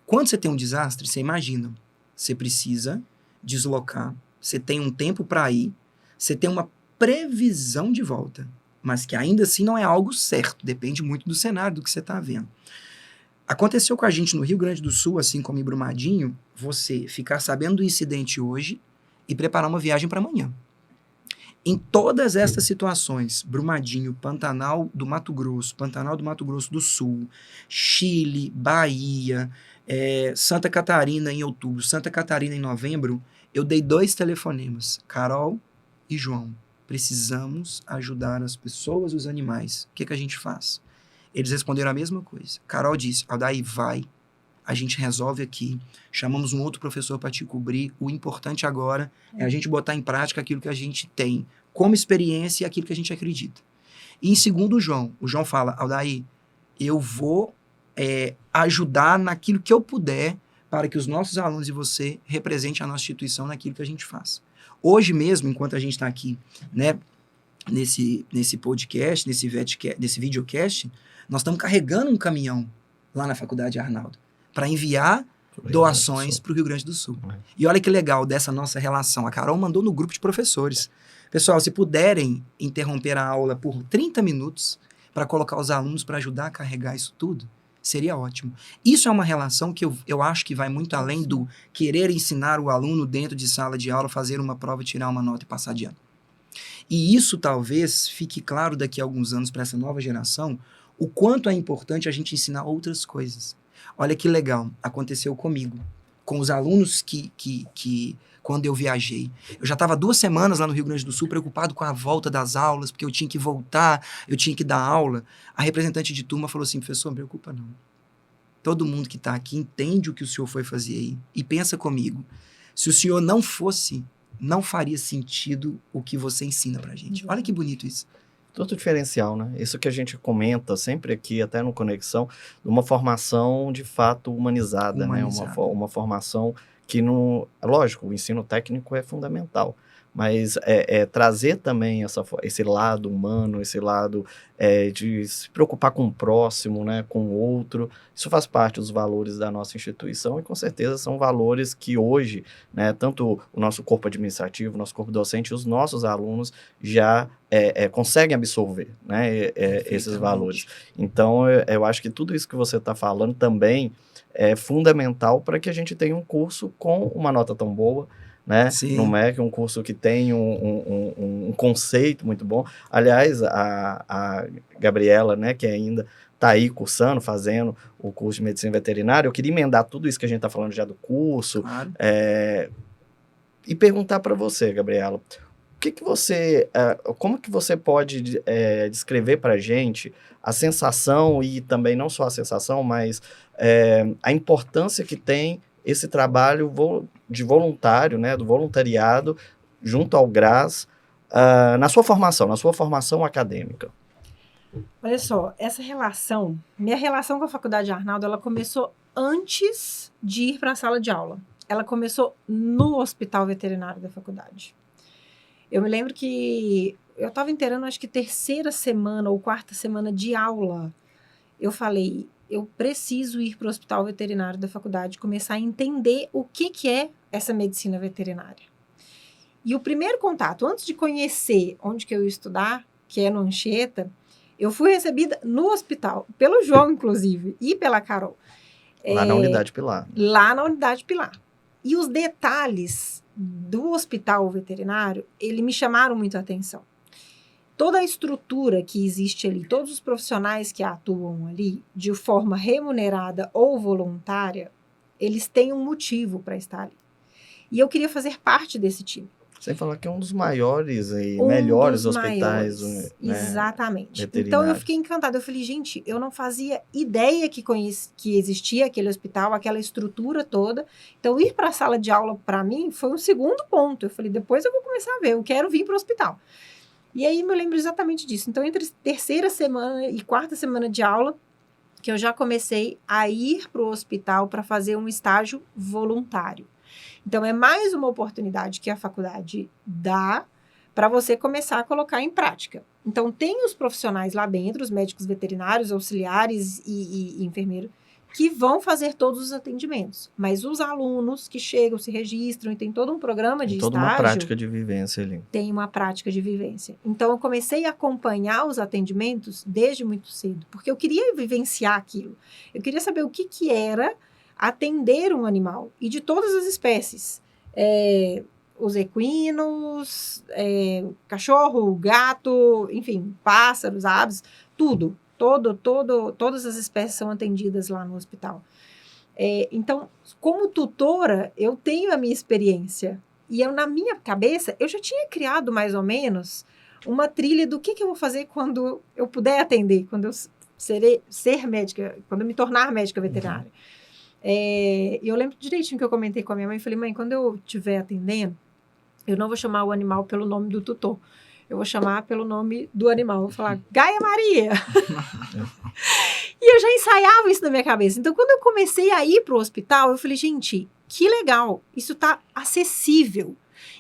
Quando você tem um desastre, você imagina, você precisa deslocar, você tem um tempo para ir, você tem uma previsão de volta, mas que ainda assim não é algo certo, depende muito do cenário, do que você está vendo. Aconteceu com a gente no Rio Grande do Sul, assim como em Brumadinho, você ficar sabendo do incidente hoje e preparar uma viagem para amanhã. Em todas estas situações, Brumadinho, Pantanal do Mato Grosso do Sul, Chile, Bahia, Santa Catarina em outubro, Santa Catarina em novembro, eu dei 2 telefonemas, Carol e João. Precisamos ajudar as pessoas e os animais. O que a gente faz? Eles responderam a mesma coisa. Carol disse, Aldair, vai, a gente resolve aqui, chamamos um outro professor para te cobrir, o importante agora é a gente botar em prática aquilo que a gente tem como experiência e aquilo que a gente acredita. E em segundo, o João fala, Aldair, eu vou ajudar naquilo que eu puder para que os nossos alunos e você representem a nossa instituição naquilo que a gente faz. Hoje mesmo, enquanto a gente está aqui, né, nesse podcast, nesse videocast, nós estamos carregando um caminhão lá na Faculdade Arnaldo para enviar doações para o Rio Grande do Sul. E olha que legal dessa nossa relação. A Carol mandou no grupo de professores. Pessoal, se puderem interromper a aula por 30 minutos para colocar os alunos para ajudar a carregar isso tudo, seria ótimo. Isso é uma relação que eu acho que vai muito além do querer ensinar o aluno dentro de sala de aula, fazer uma prova, tirar uma nota e passar de ano. E isso talvez fique claro daqui a alguns anos para essa nova geração, o quanto é importante a gente ensinar outras coisas. Olha que legal, aconteceu comigo, com os alunos que quando eu viajei. Eu já estava 2 semanas lá no Rio Grande do Sul, preocupado com a volta das aulas, porque eu tinha que voltar, eu tinha que dar aula. A representante de turma falou assim, professor, não preocupa não. Todo mundo que está aqui entende o que o senhor foi fazer aí. E pensa comigo, se o senhor não fosse, não faria sentido o que você ensina pra gente. Olha que bonito isso. Todo diferencial, né? Isso que a gente comenta sempre aqui, até no Conexão, uma formação de fato humanizada. Né? Uma formação que não... Lógico, o ensino técnico é fundamental, mas trazer também esse lado humano, esse lado de se preocupar com o próximo, né, com o outro, isso faz parte dos valores da nossa instituição e com certeza são valores que hoje, né, tanto o nosso corpo administrativo, o nosso corpo docente e os nossos alunos já conseguem absorver, né, esses valores. Então, eu acho que tudo isso que você está falando também é fundamental para que a gente tenha um curso com uma nota tão boa, né? Sim. No MEC, um curso que tem um conceito muito bom. Aliás, a Gabriela, né, que ainda está aí cursando, fazendo o curso de medicina veterinária, eu queria emendar tudo isso que a gente está falando já do curso, Claro. E perguntar para você, Gabriela, como que você pode descrever para a gente a sensação e também não só a sensação, mas a importância que tem esse trabalho de voluntário, né, do voluntariado junto ao GRAS, na sua formação acadêmica? Olha só, minha relação com a Faculdade Arnaldo, ela começou antes de ir para a sala de aula. Ela começou no hospital veterinário da faculdade. Eu me lembro que eu estava inteirando, acho que 3ª semana ou 4ª semana de aula. Eu falei, eu preciso ir para o hospital veterinário da faculdade, começar a entender o que é essa medicina veterinária. E o primeiro contato, antes de conhecer onde que eu ia estudar, que é no Anchieta, eu fui recebida no hospital, pelo João, inclusive, e pela Carol. Lá na Unidade Pilar. Lá na Unidade Pilar. E os detalhes do hospital veterinário, me chamaram muito a atenção. Toda a estrutura que existe ali, todos os profissionais que atuam ali, de forma remunerada ou voluntária, eles têm um motivo para estar ali. E eu queria fazer parte desse time. Sem falar que é um dos maiores e melhores hospitais, né, exatamente. veterinários. Então eu fiquei encantada. Eu falei, gente, eu não fazia ideia que existia aquele hospital, aquela estrutura toda. Então ir para a sala de aula, para mim, foi um segundo ponto. Eu falei, depois eu vou começar a ver, eu quero vir para o hospital. E aí eu lembro exatamente disso. Então, entre 3ª semana e 4ª semana de aula, que eu já comecei a ir para o hospital para fazer um estágio voluntário. Então, é mais uma oportunidade que a faculdade dá para você começar a colocar em prática. Então, tem os profissionais lá dentro, os médicos veterinários, auxiliares e enfermeiros, que vão fazer todos os atendimentos. Mas os alunos que chegam, se registram e tem todo um programa de estágio... Toda uma prática de vivência ali. Tem uma prática de vivência. Então, eu comecei a acompanhar os atendimentos desde muito cedo, porque eu queria vivenciar aquilo. Eu queria saber o que era atender um animal, e de todas as espécies. Os equinos, cachorro, gato, enfim, pássaros, aves, tudo. Todas as espécies são atendidas lá no hospital. Então, como tutora, eu tenho a minha experiência. E na minha cabeça, eu já tinha criado mais ou menos uma trilha do que eu vou fazer quando eu puder atender, quando eu ser médica, quando eu me tornar médica veterinária. E eu lembro direitinho que eu comentei com a minha mãe, falei, mãe, quando eu estiver atendendo, eu não vou chamar o animal pelo nome do tutor. Eu vou chamar pelo nome do animal. Eu vou falar, Gaia Maria. E eu já ensaiava isso na minha cabeça. Então, quando eu comecei a ir para o hospital, eu falei, gente, que legal. Isso está acessível.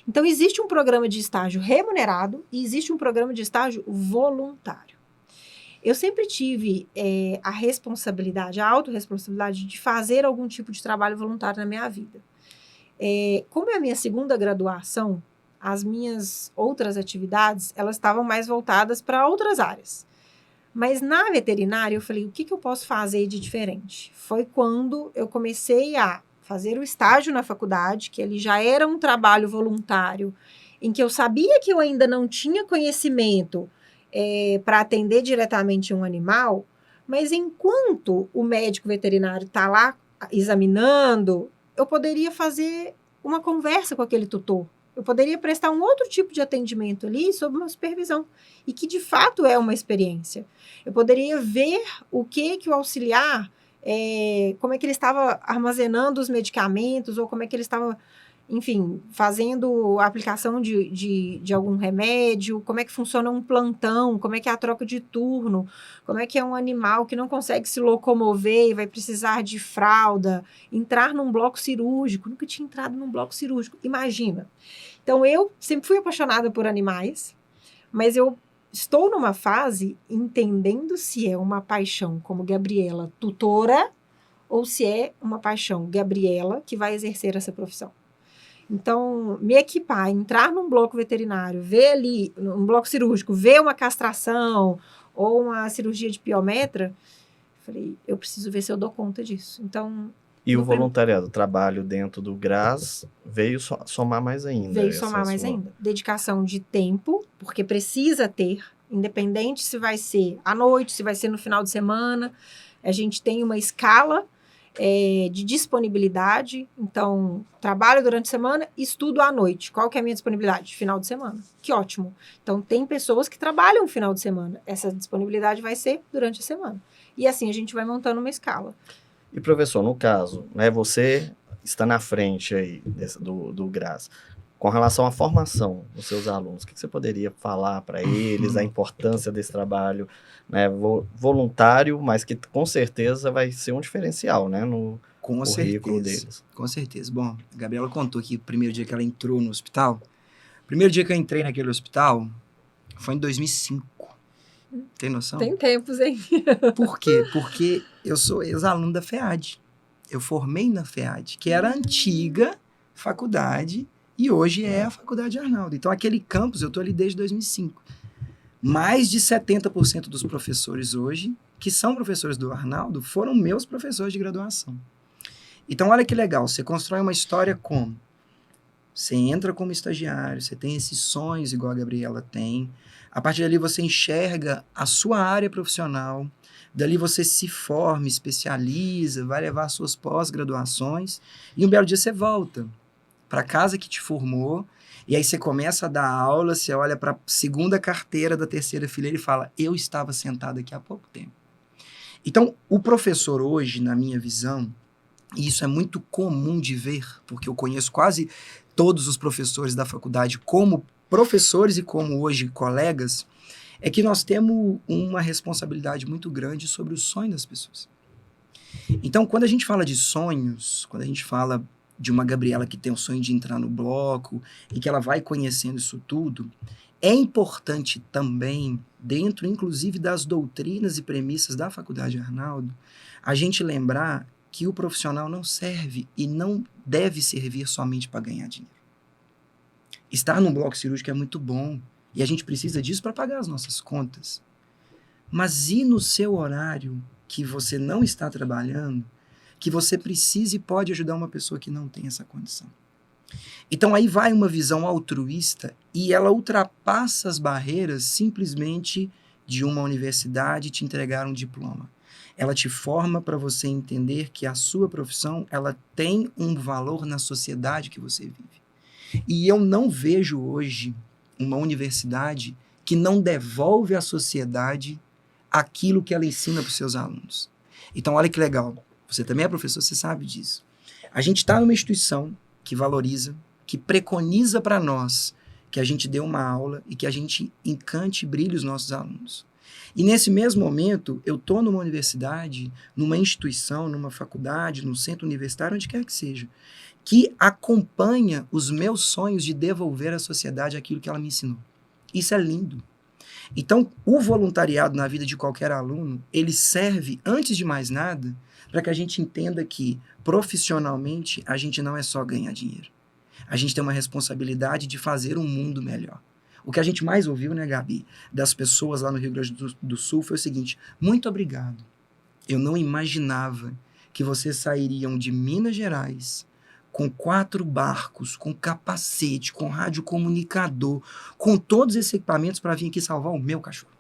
Então, existe um programa de estágio remunerado e existe um programa de estágio voluntário. Eu sempre tive a responsabilidade, a autorresponsabilidade de fazer algum tipo de trabalho voluntário na minha vida. Como é a minha segunda graduação, as minhas outras atividades, elas estavam mais voltadas para outras áreas. Mas na veterinária, eu falei, o que eu posso fazer de diferente? Foi quando eu comecei a fazer o estágio na faculdade, que ele já era um trabalho voluntário, em que eu sabia que eu ainda não tinha conhecimento para atender diretamente um animal, mas enquanto o médico veterinário está lá examinando, eu poderia fazer uma conversa com aquele tutor. Eu poderia prestar um outro tipo de atendimento ali sob uma supervisão, e que de fato é uma experiência. Eu poderia ver o que o auxiliar, como é que ele estava armazenando os medicamentos, ou como é que ele estava, enfim, fazendo a aplicação de algum remédio, como é que funciona um plantão, como é que é a troca de turno, como é que é um animal que não consegue se locomover e vai precisar de fralda, entrar num bloco cirúrgico, nunca tinha entrado num bloco cirúrgico, imagina. Então, eu sempre fui apaixonada por animais, mas eu estou numa fase entendendo se é uma paixão como Gabriela, tutora, ou se é uma paixão Gabriela que vai exercer essa profissão. Então, me equipar, entrar num bloco veterinário, ver ali, num bloco cirúrgico, ver uma castração ou uma cirurgia de piometra, falei, eu preciso ver se eu dou conta disso. Então, E o voluntariado, o trabalho dentro do GRAS veio somar mais ainda. veio somar mais ainda. Dedicação de tempo, porque precisa ter, independente se vai ser à noite, se vai ser no final de semana. A gente tem uma escala de disponibilidade. Então, trabalho durante a semana, estudo à noite. Qual que é a minha disponibilidade? Final de semana. Que ótimo. Então, tem pessoas que trabalham no final de semana. Essa disponibilidade vai ser durante a semana. E assim, a gente vai montando uma escala. E, professor, no caso, né, você está na frente aí do GRAS. Com relação à formação dos seus alunos, o que você poderia falar para eles, a importância desse trabalho, né, voluntário, mas que com certeza vai ser um diferencial, né, no currículo deles? Com certeza. Bom, a Gabriela contou que o primeiro dia que ela entrou no hospital, o primeiro dia que eu entrei naquele hospital foi em 2005. Tem noção? Tem tempos, hein? Por quê? Porque eu sou ex-aluno da FEAD. Eu formei na FEAD, que era a antiga faculdade e hoje é a Faculdade Arnaldo. Então, aquele campus, eu estou ali desde 2005. Mais de 70% dos professores hoje, que são professores do Arnaldo, foram meus professores de graduação. Então, olha que legal, você constrói uma história como? Você entra como estagiário, você tem esses sonhos igual a Gabriela tem. A partir dali você enxerga a sua área profissional, dali você se forma, especializa, vai levar suas pós-graduações e um belo dia você volta para a casa que te formou e aí você começa a dar aula, você olha para a segunda carteira da terceira fileira e fala, eu estava sentado aqui há pouco tempo. Então, o professor hoje, na minha visão, e isso é muito comum de ver, porque eu conheço quase todos os professores da faculdade como professores e como hoje colegas, é que nós temos uma responsabilidade muito grande sobre o sonho das pessoas. Então, quando a gente fala de sonhos, quando a gente fala de uma Gabriela que tem o sonho de entrar no bloco e que ela vai conhecendo isso tudo, é importante também, dentro inclusive das doutrinas e premissas da Faculdade Arnaldo, a gente lembrar que o profissional não serve e não deve servir somente para ganhar dinheiro. Estar num bloco cirúrgico é muito bom e a gente precisa disso para pagar as nossas contas. Mas e no seu horário que você não está trabalhando, que você precisa e pode ajudar uma pessoa que não tem essa condição? Então aí vai uma visão altruísta e ela ultrapassa as barreiras simplesmente de uma universidade te entregar um diploma. Ela te forma para você entender que a sua profissão ela tem um valor na sociedade que você vive. E eu não vejo hoje uma universidade que não devolve à sociedade aquilo que ela ensina para os seus alunos. Então, olha que legal. Você também é professor, você sabe disso. A gente está numa instituição que valoriza, que preconiza para nós que a gente dê uma aula e que a gente encante e brilhe os nossos alunos. E nesse mesmo momento, eu estou numa universidade, numa instituição, numa faculdade, num centro universitário, onde quer que seja, que acompanha os meus sonhos de devolver à sociedade aquilo que ela me ensinou. Isso é lindo. Então, o voluntariado na vida de qualquer aluno, ele serve, antes de mais nada, para que a gente entenda que, profissionalmente, a gente não é só ganhar dinheiro. A gente tem uma responsabilidade de fazer um mundo melhor. O que a gente mais ouviu, né, Gabi, das pessoas lá no Rio Grande do Sul foi o seguinte: muito obrigado. Eu não imaginava que vocês sairiam de Minas Gerais com 4 barcos, com capacete, com radiocomunicador, com todos esses equipamentos para vir aqui salvar o meu cachorro.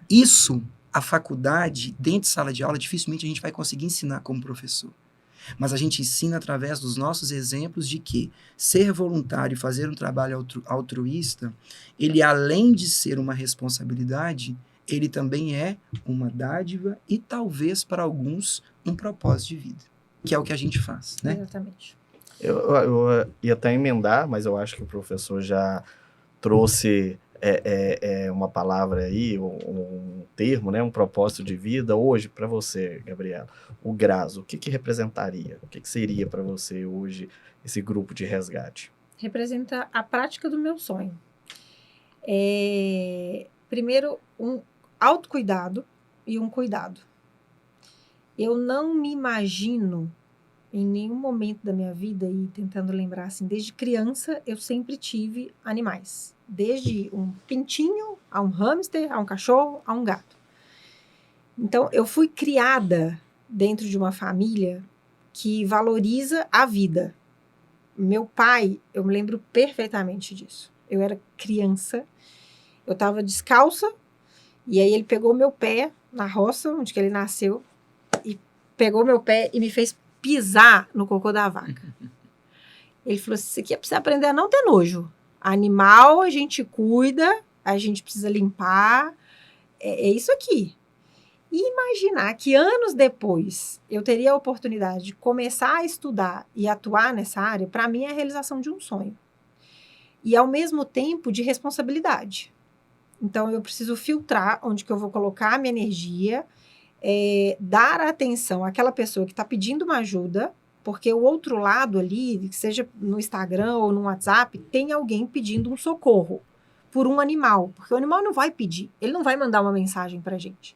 Isso, a faculdade, dentro de sala de aula, dificilmente a gente vai conseguir ensinar como professor. Mas a gente ensina através dos nossos exemplos de que ser voluntário e fazer um trabalho altruísta, ele além de ser uma responsabilidade, ele também é uma dádiva e talvez para alguns um propósito de vida, que é o que a gente faz, né? Exatamente. Eu ia até emendar, mas eu acho que o professor já trouxe uma palavra aí, um termo, né, um propósito de vida. Hoje, para você, Gabriela, o GRAS, o que representaria? O que seria para você hoje esse grupo de resgate? Representa a prática do meu sonho. Primeiro, um autocuidado e um cuidado. Eu não me imagino em nenhum momento da minha vida, e tentando lembrar assim, desde criança eu sempre tive animais. Desde um pintinho, a um hamster, a um cachorro, a um gato. Então, eu fui criada dentro de uma família que valoriza a vida. Meu pai, eu me lembro perfeitamente disso. Eu era criança, eu estava descalça, e aí ele pegou meu pé na roça, onde que ele nasceu, e pegou meu pé e me fez pisar no cocô da vaca. Ele falou assim, isso aqui é pra você aprender a não ter nojo. Animal a gente cuida, a gente precisa limpar, é isso aqui. E imaginar que anos depois eu teria a oportunidade de começar a estudar e atuar nessa área, para mim é a realização de um sonho. E ao mesmo tempo de responsabilidade. Então eu preciso filtrar onde que eu vou colocar a minha energia, dar atenção àquela pessoa que está pedindo uma ajuda, porque o outro lado ali, seja no Instagram ou no WhatsApp, tem alguém pedindo um socorro por um animal, porque o animal não vai pedir, ele não vai mandar uma mensagem para a gente.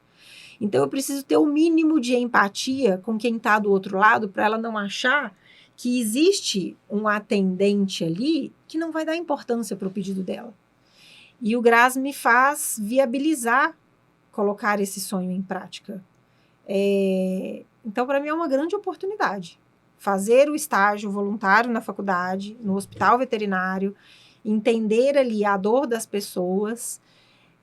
Então, eu preciso ter o mínimo de empatia com quem está do outro lado, para ela não achar que existe um atendente ali que não vai dar importância para o pedido dela. E o GRAS me faz viabilizar colocar esse sonho em prática. Então, para mim, é uma grande oportunidade. Fazer o estágio voluntário na faculdade, no hospital veterinário, entender ali a dor das pessoas,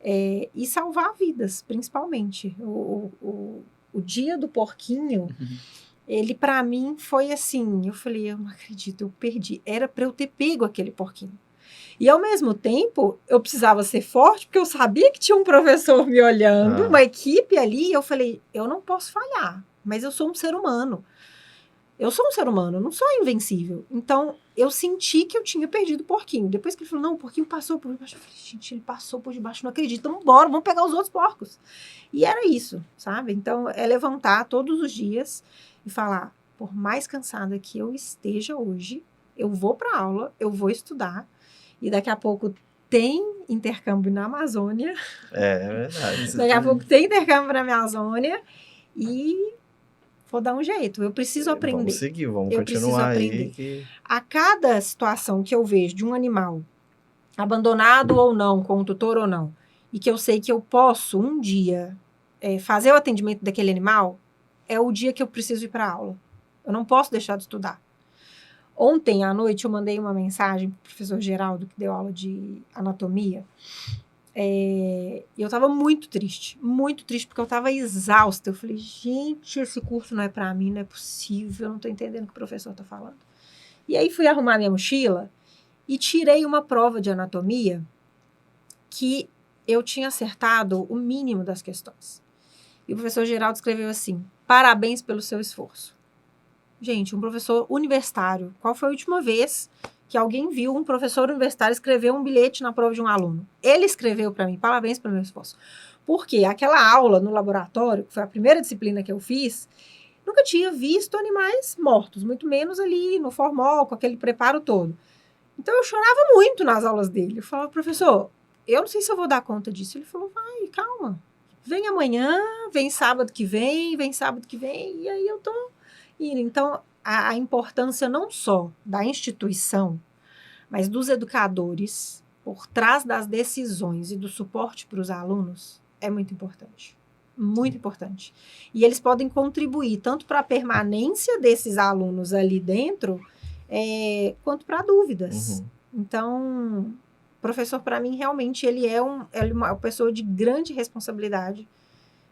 e salvar vidas, principalmente. O dia do porquinho, ele para mim foi assim, eu falei, eu não acredito, eu perdi. Era para eu ter pego aquele porquinho. E ao mesmo tempo, eu precisava ser forte, porque eu sabia que tinha um professor me olhando, uma equipe ali, e eu falei, eu não posso falhar, mas eu sou um ser humano. Eu sou um ser humano, eu não sou invencível. Então, eu senti que eu tinha perdido o porquinho. Depois que ele falou, não, o porquinho passou por debaixo. Eu falei, gente, ele passou por debaixo, não acredito. Então, bora, vamos pegar os outros porcos. E era isso, sabe? Então, é levantar todos os dias e falar, por mais cansada que eu esteja hoje, eu vou para aula, eu vou estudar. E daqui a pouco tem intercâmbio na Amazônia. É verdade. Daqui a pouco tem intercâmbio na Amazônia. E vou dar um jeito, eu preciso aprender. Vamos seguir, vamos continuar aí. A cada situação que eu vejo de um animal, abandonado ou não, com o tutor ou não, e que eu sei que eu posso um dia fazer o atendimento daquele animal, é o dia que eu preciso ir para a aula. Eu não posso deixar de estudar. Ontem à noite eu mandei uma mensagem para o professor Geraldo, que deu aula de anatomia, e eu estava muito triste, porque eu estava exausta. Eu falei, gente, esse curso não é para mim, não é possível, eu não estou entendendo o que o professor está falando. E aí fui arrumar minha mochila e tirei uma prova de anatomia que eu tinha acertado o mínimo das questões. E o professor Geraldo escreveu assim, parabéns pelo seu esforço. Gente, um professor universitário, qual foi a última vez que alguém viu um professor universitário escrever um bilhete na prova de um aluno? Ele escreveu para mim, parabéns pelo meu esforço. Porque aquela aula no laboratório, que foi a primeira disciplina que eu fiz, nunca tinha visto animais mortos, muito menos ali no formol, com aquele preparo todo. Então eu chorava muito nas aulas dele. Eu falava, professor, eu não sei se eu vou dar conta disso. Ele falou, vai, calma. Vem amanhã, vem sábado que vem, e aí eu tô indo. Então, a importância não só da instituição, mas dos educadores, por trás das decisões e do suporte para os alunos, é muito importante. Muito importante. E eles podem contribuir tanto para a permanência desses alunos ali dentro, quanto para dúvidas. Então, o professor, para mim, realmente, ele é uma pessoa de grande responsabilidade,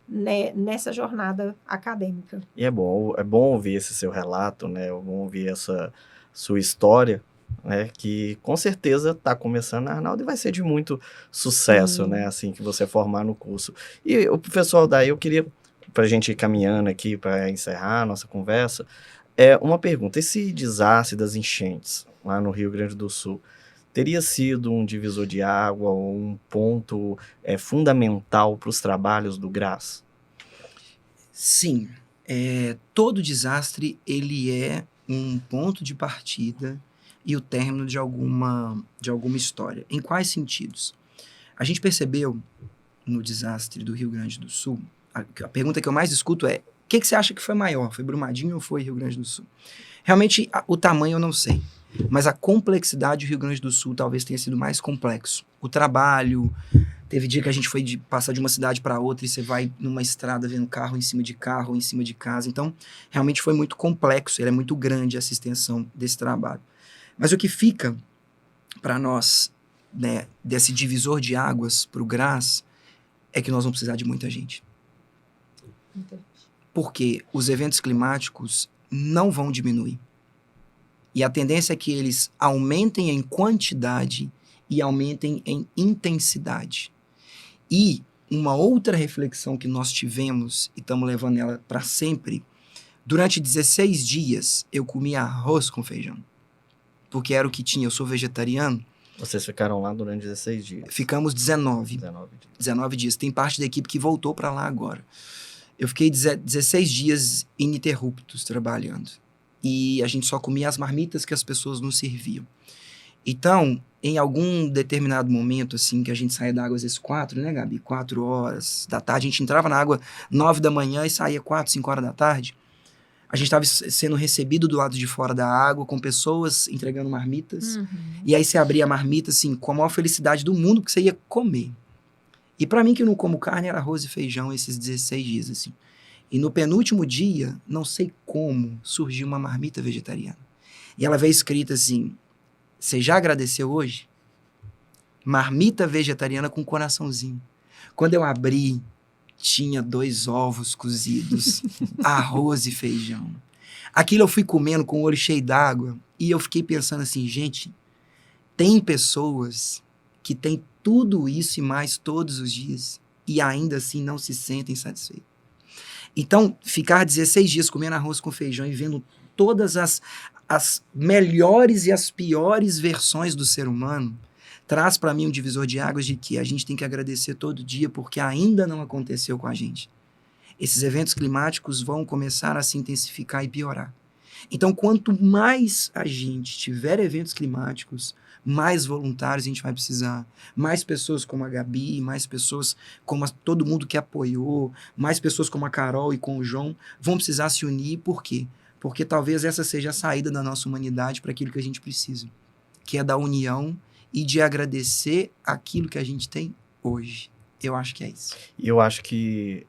né, nessa jornada acadêmica. E é bom ouvir esse seu relato, né? É bom ouvir essa sua história, né? Que com certeza está começando na Arnaldo e vai ser de muito sucesso, né? Assim que você formar no curso. E o professor, daí eu queria, para a gente ir caminhando aqui para encerrar a nossa conversa, Uma pergunta, esse desastre das enchentes lá no Rio Grande do Sul, teria sido um divisor de água ou um ponto fundamental para os trabalhos do GRAS? Sim, todo desastre ele é um ponto de partida e o término de alguma história. Em quais sentidos? A gente percebeu no desastre do Rio Grande do Sul, a pergunta que eu mais escuto é: o que você acha que foi maior? Foi Brumadinho ou foi Rio Grande do Sul? Realmente, o tamanho eu não sei, mas a complexidade do Rio Grande do Sul talvez tenha sido mais complexo. O trabalho, teve dia que a gente foi passar de uma cidade para outra e você vai numa estrada vendo carro, em cima de casa. Então, realmente foi muito complexo, ele é muito grande essa extensão desse trabalho. Mas o que fica para nós, né, desse divisor de águas para o GRAS, é que nós vamos precisar de muita gente. Entendi. Porque os eventos climáticos não vão diminuir. E a tendência é que eles aumentem em quantidade e aumentem em intensidade. E uma outra reflexão que nós tivemos, e estamos levando ela para sempre, durante 16 dias eu comia arroz com feijão. Porque era o que tinha, eu sou vegetariano. Vocês ficaram lá durante 16 dias? Ficamos 19 dias. Tem parte da equipe que voltou para lá agora. Eu fiquei 16 dias ininterruptos trabalhando. E a gente só comia as marmitas que as pessoas nos serviam. Então, em algum determinado momento, assim, que a gente saía da água às vezes 4, né, Gabi? 4 horas da tarde. A gente entrava na água 9 da manhã e saía 4, 5 horas da tarde. A gente estava sendo recebido do lado de fora da água, com pessoas entregando marmitas. Uhum. E aí você abria a marmita, assim, com a maior felicidade do mundo, porque você ia comer. E para mim, que não como carne, era arroz e feijão esses 16 dias, assim. E no penúltimo dia, não sei como, surgiu uma marmita vegetariana. E ela veio escrita assim: você já agradeceu hoje? Marmita vegetariana com coraçãozinho. Quando eu abri, tinha 2 ovos cozidos, arroz e feijão. Aquilo eu fui comendo com o olho cheio d'água e eu fiquei pensando assim, gente, tem pessoas que têm tudo isso e mais todos os dias e ainda assim não se sentem satisfeitos. Então, ficar 16 dias comendo arroz com feijão e vendo todas as melhores e as piores versões do ser humano traz para mim um divisor de águas de que a gente tem que agradecer todo dia porque ainda não aconteceu com a gente. Esses eventos climáticos vão começar a se intensificar e piorar. Então, quanto mais a gente tiver eventos climáticos, mais voluntários a gente vai precisar, mais pessoas como a Gabi, mais pessoas como todo mundo que apoiou, mais pessoas como a Carol e com o João vão precisar se unir. Por quê? Porque talvez essa seja a saída da nossa humanidade para aquilo que a gente precisa, que é da união e de agradecer aquilo que a gente tem hoje. Eu acho que é isso. E eu acho que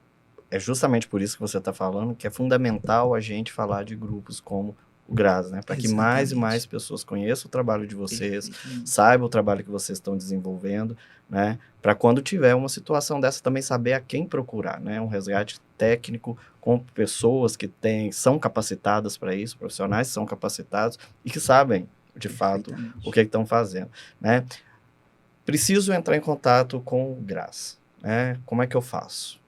é justamente por isso que você está falando, que é fundamental a gente falar de grupos como o GRAS, né? Para que mais e mais pessoas conheçam o trabalho de vocês, saibam o trabalho que vocês estão desenvolvendo, né? Para quando tiver uma situação dessa também saber a quem procurar, né? Um resgate técnico com pessoas que são capacitadas para isso, profissionais que são capacitados e que sabem, de fato, o que estão fazendo, né? Preciso entrar em contato com o GRAS, né? Como é que eu faço?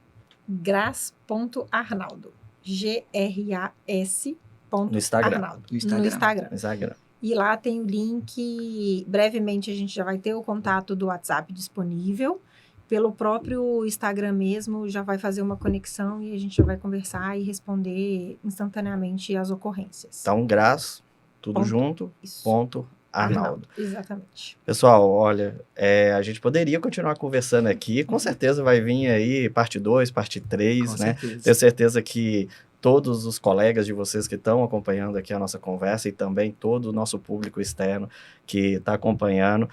Gras.arnaldo. G-R-A-S. No Instagram. Arnaldo. No Instagram. E lá tem o link. Brevemente a gente já vai ter o contato do WhatsApp disponível. Pelo próprio Instagram mesmo, já vai fazer uma conexão e a gente já vai conversar e responder instantaneamente as ocorrências. Então, GRAS, tudo junto, ponto Arnaldo. Exatamente. Pessoal, olha, a gente poderia continuar conversando aqui, com certeza vai vir aí parte 2, parte 3, né? Certeza. Tenho certeza que todos os colegas de vocês que estão acompanhando aqui a nossa conversa e também todo o nosso público externo que está acompanhando,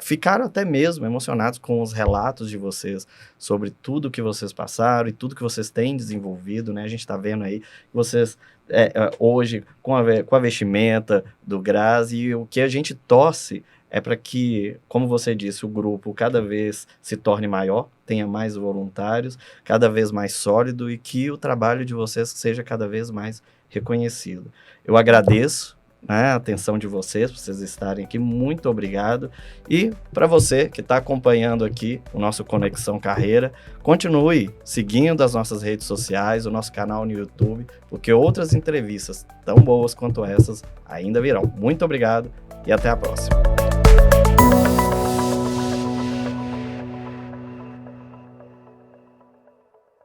ficaram até mesmo emocionados com os relatos de vocês sobre tudo que vocês passaram e tudo que vocês têm desenvolvido, né? A gente está vendo aí que vocês hoje com a vestimenta do GRAS, e o que a gente torce é para que, como você disse, o grupo cada vez se torne maior, tenha mais voluntários, cada vez mais sólido e que o trabalho de vocês seja cada vez mais reconhecido. Eu agradeço né, a atenção de vocês, por vocês estarem aqui, muito obrigado. E para você que está acompanhando aqui o nosso Conexão Carreira, continue seguindo as nossas redes sociais, o nosso canal no YouTube, porque outras entrevistas tão boas quanto essas ainda virão. Muito obrigado e até a próxima.